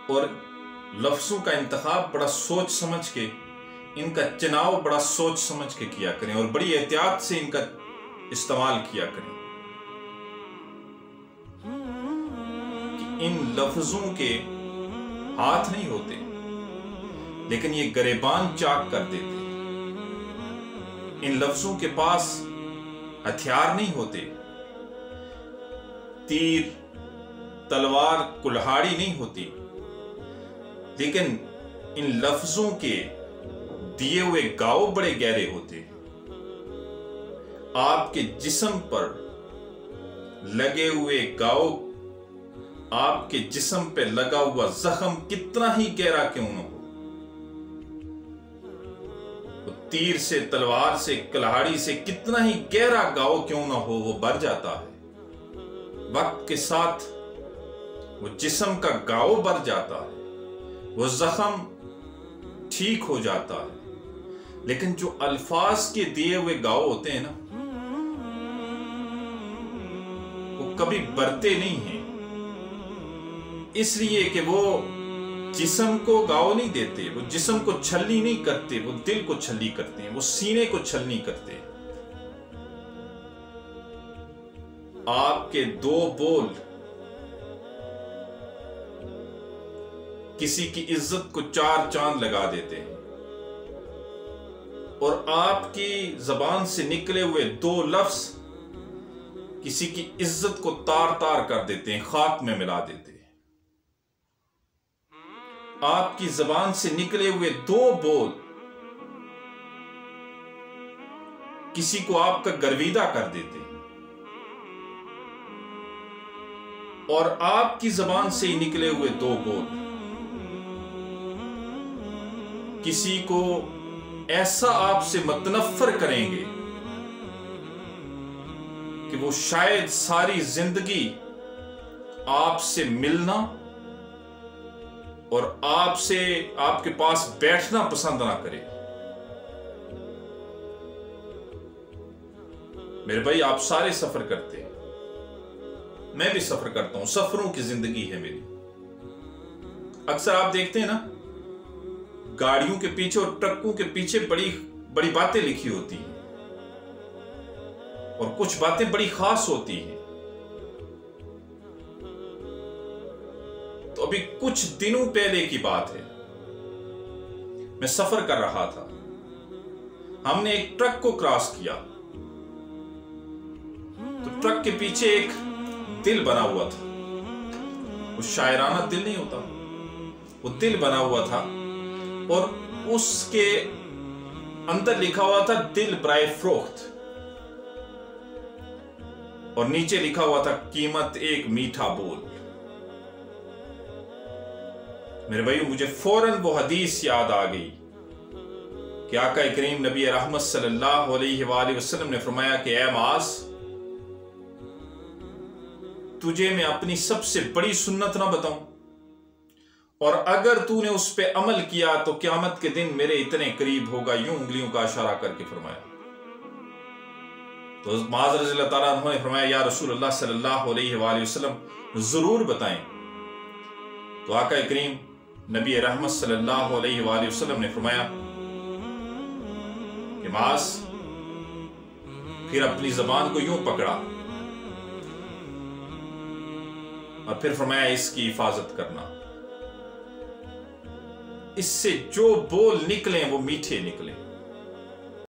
اور لفظوں کا انتخاب بڑا سوچ سمجھ کے، ان کا چناؤ بڑا سوچ سمجھ کے کیا کریں، اور بڑی احتیاط سے ان کا استعمال کیا کریں، کہ ان لفظوں کے ہاتھ نہیں ہوتے لیکن یہ گریبان چاک کر دیتے، ان لفظوں کے پاس ہتھیار نہیں ہوتے، تیر، تلوار، کلہاڑی نہیں ہوتی، لیکن ان لفظوں کے دیے ہوئے گاؤ بڑے گہرے ہوتے۔ آپ کے جسم پر لگے ہوئے گاؤ، آپ کے جسم پہ لگا ہوا زخم کتنا ہی گہرا کیوں نہ ہو، تیر سے، تلوار سے، کلہاڑی سے کتنا ہی گہرا گاؤ کیوں نہ ہو، وہ بھر جاتا ہے۔ وقت کے ساتھ وہ جسم کا گاؤ بھر جاتا ہے، وہ زخم ٹھیک ہو جاتا ہے، لیکن جو الفاظ کے دیے ہوئے گاؤ ہوتے ہیں نا، وہ کبھی بھرتے نہیں ہیں، اس لیے کہ وہ جسم کو گاؤ نہیں دیتے، وہ جسم کو چھلنی نہیں کرتے، وہ دل کو چھلنی کرتے ہیں، وہ سینے کو چھلنی کرتے ہیں۔ آپ کے دو بول کسی کی عزت کو 4 چاند لگا دیتے ہیں، اور آپ کی زبان سے نکلے ہوئے 2 لفظ کسی کی عزت کو تار تار کر دیتے ہیں، خاک میں ملا دیتے ہیں۔ آپ کی زبان سے نکلے ہوئے 2 بول کسی کو آپ کا گرویدہ کر دیتے ہیں، اور آپ کی زبان سے نکلے ہوئے 2 بول کسی کو ایسا آپ سے متنفر کریں گے کہ وہ شاید ساری زندگی آپ سے ملنا اور آپ کے پاس بیٹھنا پسند نہ کرے۔ میرے بھائی، آپ سارے سفر کرتے ہیں، میں بھی سفر کرتا ہوں، سفروں کی زندگی ہے میری۔ اکثر آپ دیکھتے ہیں نا، گاڑیوں کے پیچھے اور ٹرکوں کے پیچھے بڑی بڑی باتیں لکھی ہوتی ہیں، اور کچھ باتیں بڑی خاص ہوتی ہیں۔ تو ابھی کچھ دنوں پہلے کی بات ہے، میں سفر کر رہا تھا، ہم نے ایک ٹرک کو کراس کیا، تو ٹرک کے پیچھے ایک دل بنا ہوا تھا، وہ شاعرانہ دل نہیں ہوتا، وہ دل بنا ہوا تھا، اور اس کے اندر لکھا ہوا تھا دل برائے فروخت، اور نیچے لکھا ہوا تھا قیمت ایک میٹھا بول۔ میرے بھائیو، مجھے فوراً وہ حدیث یاد آ گئی کہ آقا کریم نبی رحمت صلی اللہ علیہ وآلہ وسلم نے فرمایا کہ اے معاذ، تجھے میں اپنی سب سے بڑی سنت نہ بتاؤں، اور اگر تو نے اس پہ عمل کیا تو قیامت کے دن میرے اتنے قریب ہوگا، یوں انگلیوں کا اشارہ کر کے فرمایا۔ تو معاذ رضی اللہ تعالیٰ عنہ نے فرمایا یا رسول اللہ صلی اللہ علیہ وآلہ وسلم ضرور بتائیں۔ تو آقا کریم نبی رحمت صلی اللہ علیہ وآلہ وسلم نے فرمایا کہ معاذ، پھر اپنی زبان کو یوں پکڑا اور پھر فرمایا اس کی حفاظت کرنا، اس سے جو بول نکلیں وہ میٹھے نکلیں۔